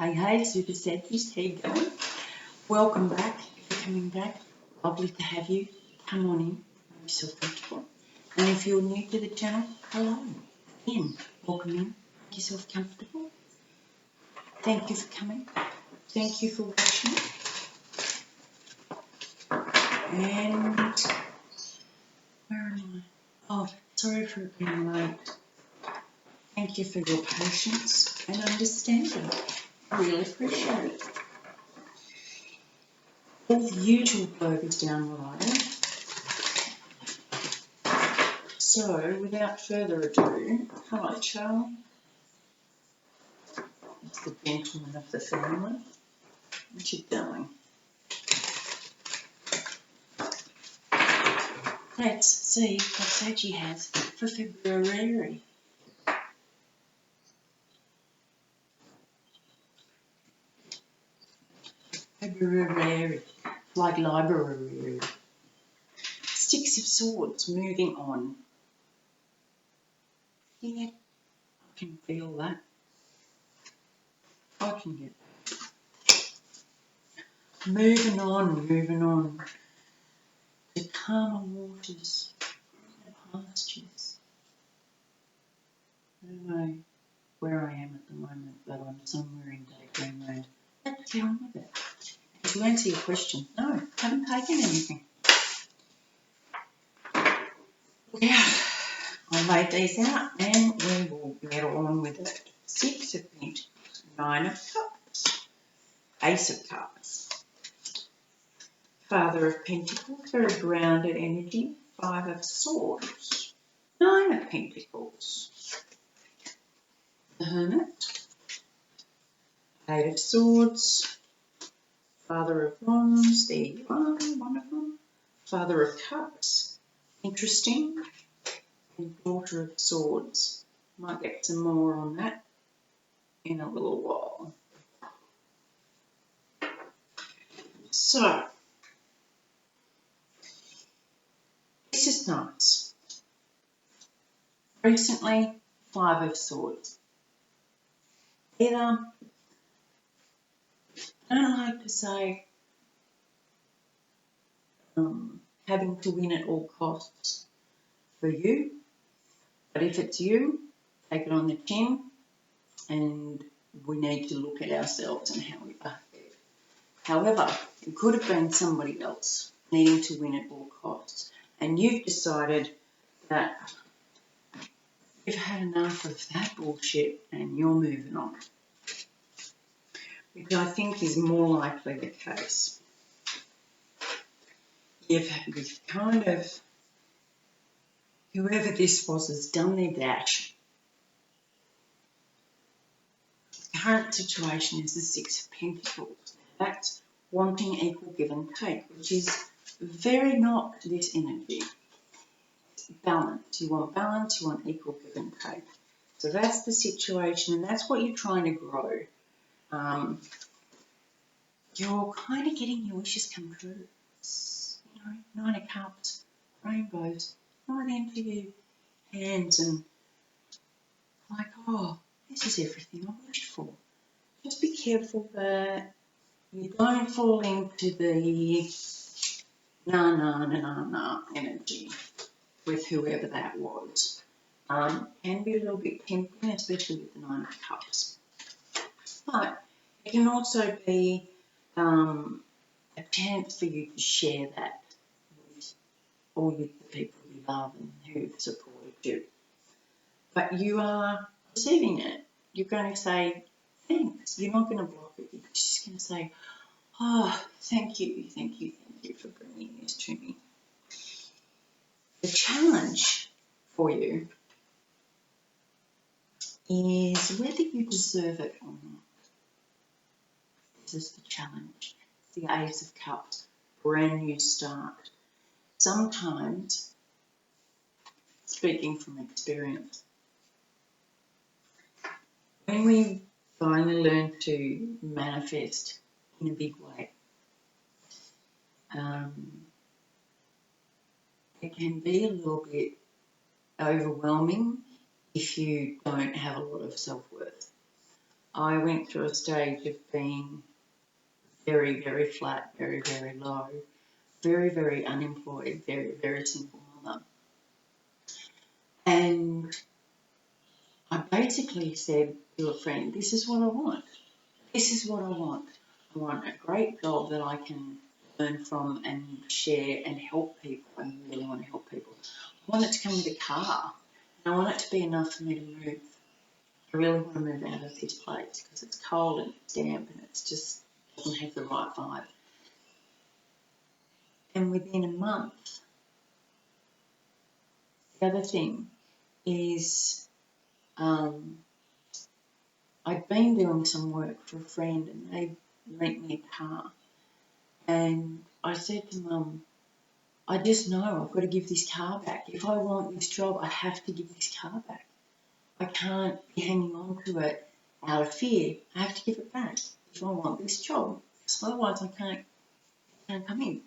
Hey, Super Sagittarius, how you going? Welcome back. If you're coming back, lovely to have you. Come on in, make yourself comfortable. And if you're new to the channel, hello. Again, welcome in, make yourself comfortable. Thank you for coming. Thank you for watching. And where am I? Oh, sorry for being late. Thank you for your patience and understanding. I really appreciate it. All the usual burgers down the line. So, without further ado, hello Charlie. It's the gentleman of the family. What you doing? Let's see what Saggy has for February. February, like library. Six of Swords, moving on. Yeah, I can feel that. I can get that. Moving on. To calmer waters, greener pastures. I don't know where I am at the moment, but I'm somewhere in Daydreamland. Let's get on with it. To answer your question, no, haven't taken anything. Yeah, I laid these out and we will get on with it. Six of Pentacles, Nine of Cups, Ace of Cups, Father of Pentacles, very grounded energy, Five of Swords, Nine of Pentacles, the Hermit, Eight of Swords, Father of Wands, there you are, one of them, Father of Cups, interesting, and Daughter of Swords. Might get some more on that in a little while. So, this is nice. Recently, Five of Swords. Either, I don't like to say having to win at all costs for you, but if it's you, take it on the chin and we need to look at ourselves and how we behave. However, it could have been somebody else needing to win at all costs, and you've decided that you've had enough of that bullshit and you're moving on, which I think is more likely the case. You've kind of, whoever this was has done their dash. The current situation is the Six of Pentacles. That's wanting equal give and take, which is very not this energy. It's balance. You want balance, you want equal give and take. So that's the situation, and that's what you're trying to grow. You're kind of getting your wishes come true. You know, Nine of Cups, rainbows, right into your hands and like, oh, this is everything I wished for. Just be careful that you don't fall into the nah energy with whoever that was. Can be a little bit tempting, especially with the Nine of Cups. But it can also be a chance for you to share that with all the people you love and who've supported you. But you are receiving it. You're going to say thanks. You're not going to block it. You're just going to say, oh, thank you for bringing this to me. The challenge for you is whether you deserve it or not. This is the challenge. It's the Ace of Cups, brand new start. Sometimes, speaking from experience, when we finally learn to manifest in a big way, it can be a little bit overwhelming if you don't have a lot of self-worth. I went through a stage of being very, very flat, very, very low, very, very unemployed, very, very single mother. And I basically said to a friend, this is what I want. This is what I want. I want a great job that I can learn from and share and help people. I really want to help people. I want it to come with a car. And I want it to be enough for me to move. I really want to move out of this place because it's cold and it's damp and it just doesn't have the right vibe. And within a month, the other thing is I'd been doing some work for a friend and they lent me a car. And I said to Mum, I just know I've got to give this car back. If I want this job, I have to give this car back. I can't be hanging on to it out of fear. I have to give it back if I want this job. Because otherwise I can't come in.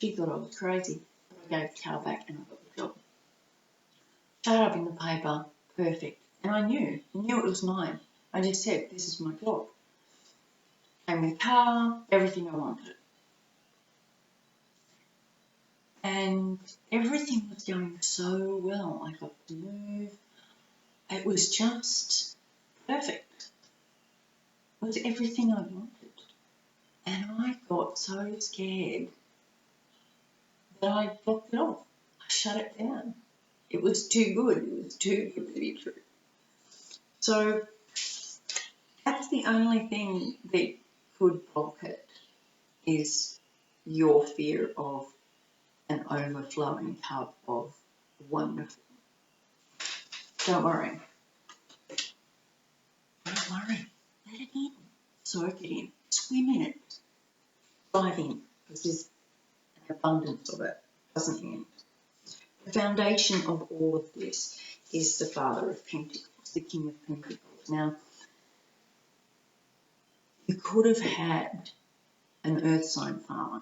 She thought I was crazy. But I gave the car back and I got the job. Showed up in the paper, perfect. And I knew it was mine. I just said, this is my job. Came with a car, everything I wanted. And everything was going so well. I got to move. It was just perfect. It was everything I wanted. And I got so scared that I blocked it off. I shut it down. It was too good. It was too good to be true. So that's the only thing that could block it is your fear of an overflowing cup of wonderful. Don't worry. Don't worry. Let it in. Soak it in. Swim in it. Dive in. Because there's an abundance of it. Doesn't end. The foundation of all of this is the Father of Pentacles, the King of Pentacles. Now, you could have had an earth sign father.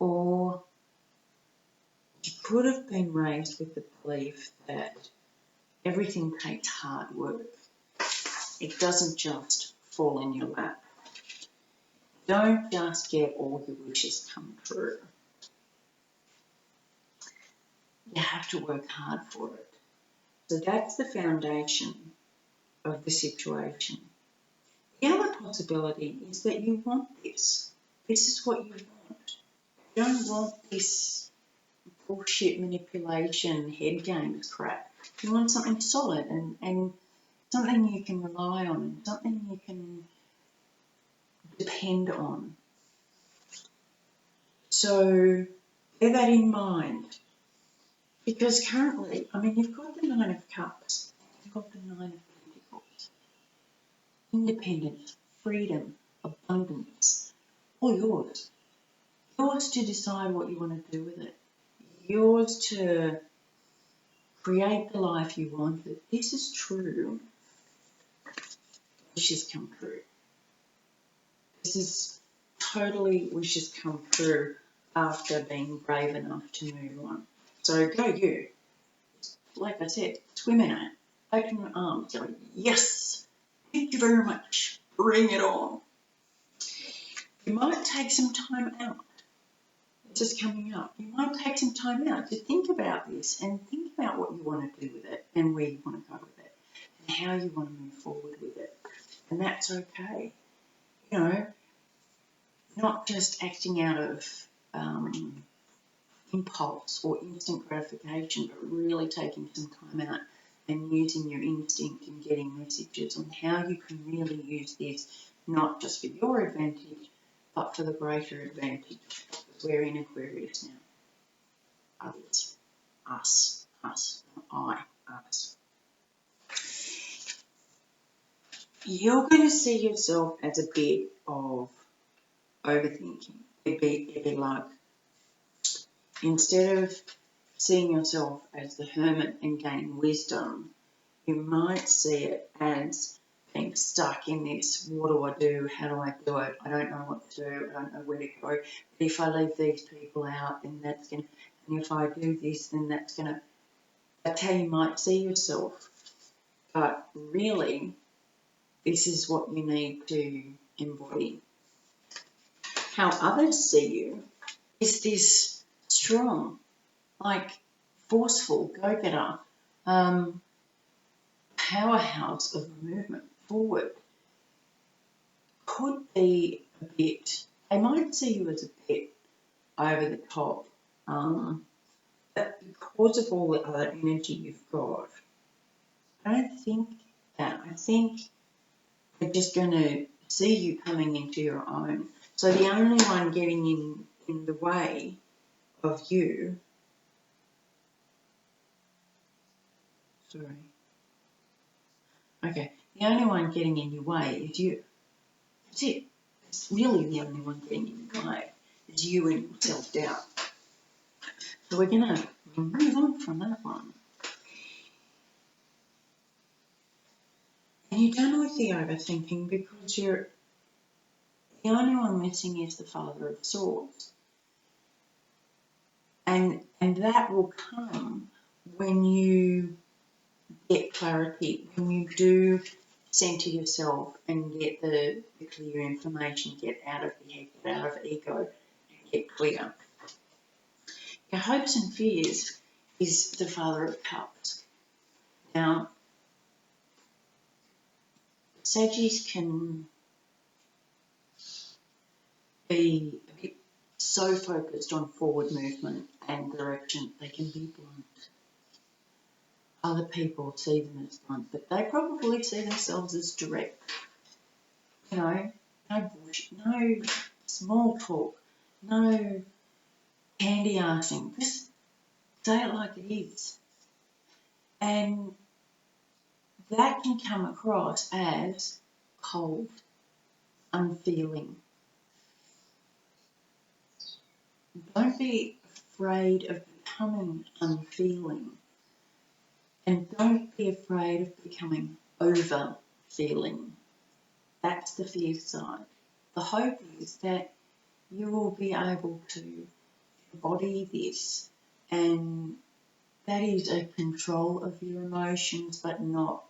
Or you could have been raised with the belief that everything takes hard work. It doesn't just fall in your lap. Don't just get all your wishes come true. You have to work hard for it. So that's the foundation of the situation. The other possibility is that you want this. This is what you want. You don't want this bullshit manipulation, head games crap. You want something solid and something you can rely on and something you can depend on. So bear that in mind. Because currently, I mean, you've got the Nine of Cups, you've got the Nine of Pentacles. Independence, freedom, abundance, all yours. Yours to decide what you want to do with it. Yours to create the life you wanted. This is true. Wishes come true. This is totally wishes come true after being brave enough to move on. So go you. Like I said, swim in it. Open your arms. Go, yes, thank you very much. Bring it on. You might take some time out. This is coming up. You might take some time out to think about this and think about what you want to do with it and where you want to go with it and how you want to move forward with it. And that's okay. You know, not just acting out of impulse or instant gratification, but really taking some time out and using your instinct and getting messages on how you can really use this, not just for your advantage, but for the greater advantage. Because we're in Aquarius now. Others. Us. Us. Not I. Us. You're going to see yourself as a bit of overthinking. A bit like, instead of seeing yourself as the hermit and gaining wisdom, you might see it as being stuck in this, what do I do, how do I do it, I don't know what to do, I don't know where to go, but if I leave these people out, then that's going to, and if I do this, then that's how you might see yourself. But really, this is what you need to embody. How others see you is this strong, like forceful, go-getter, powerhouse of movement forward. Could be a bit, they might see you as a bit over the top, but because of all the other energy you've got, I don't think that. I think they're just going to see you coming into your own. So the only one getting in the way of you, the only one getting in your way is you. That's it. It's really the only one getting in your way is you and your self-doubt. So we're going to move on from that one. And you're done with the overthinking because the only one missing is the Father of Swords. And that will come when you get clarity, when you do center yourself and get the clear information, get out of the head, get out of ego, and get clear. Your hopes and fears is the Father of Cups. Now, Saggies can be a bit so focused on forward movement and direction, they can be blunt. Other people see them as blunt, but they probably see themselves as direct. No bullshit, no small talk, no candy arsing. Just say it like it is. And that can come across as cold, unfeeling. Don't be afraid of becoming unfeeling. And don't be afraid of becoming over-feeling. That's the fear side. The hope is that you will be able to embody this, and that is a control of your emotions, but not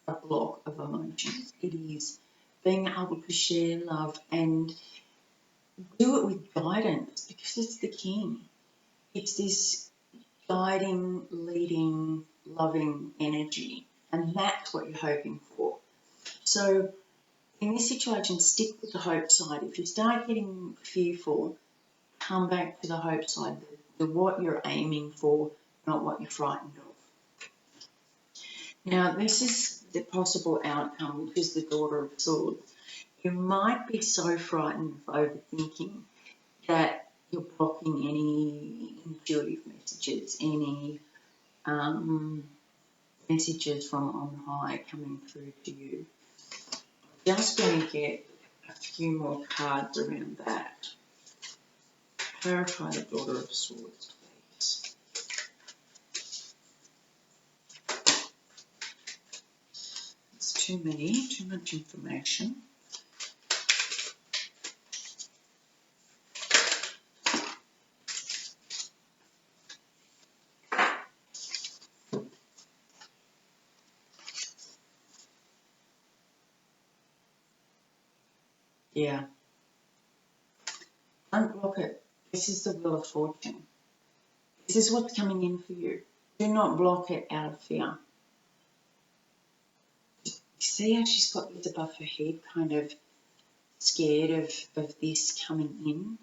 a block of emotions. It is being able to share love and do it with guidance, because it's the king. It's this guiding, leading, loving energy, and that's what you're hoping for. So in this situation, stick with the hope side. If you start getting fearful, come back to the hope side, the what you're aiming for, not what you're frightened of. Now, this is the possible outcome, which is the Daughter of Swords. You might be so frightened of overthinking that you're blocking any intuitive messages, any messages from on high coming through to you. I'm just going to get a few more cards around that. Clarify the Daughter of Swords, please. It's too much information. Yeah. Don't block it. This is the Wheel of Fortune. This is what's coming in for you. Do not block it out of fear. See how she's got this above her head, kind of scared of this coming in?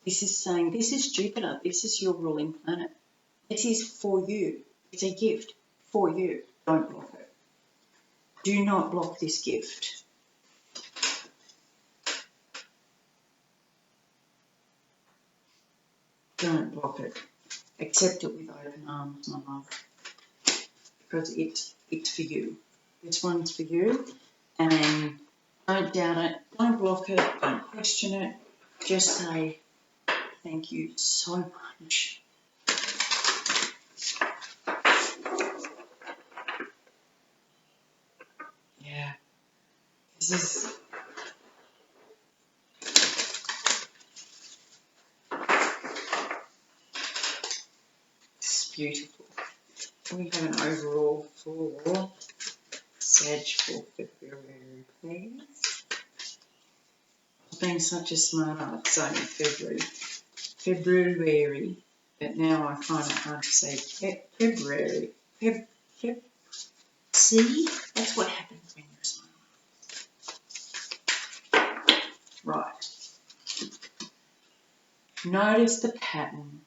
This is saying, this is Jupiter. This is your ruling planet. This is for you. It's a gift for you. Don't block it. Do not block this gift. Don't block it. Accept it with open arms, my love. Because it's for you. This one's for you. And don't doubt it. Don't block it. Don't question it. Just say, thank you so much. Yeah. This is... beautiful. We have an overall for Sag for February, please. I've been such a smart aleck saying February, but now I find it hard to say February. See? That's what happens when you're smart. Right. Notice the pattern.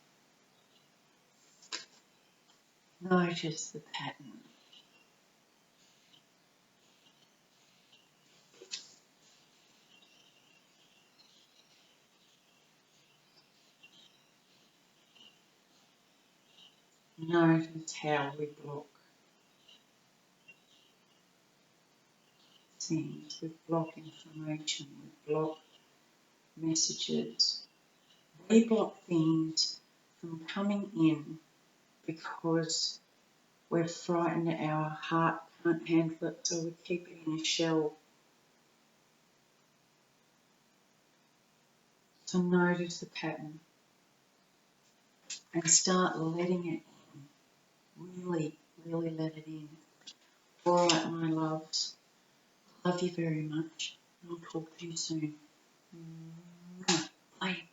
Notice the pattern. Notice how we block things. We block information. We block messages. We block things from coming in because we're frightened, our heart can't handle it, so we keep it in a shell. So notice the pattern and start letting it in. Really, really let it in. All right, my loves. Love you very much. I'll talk to you soon. Bye.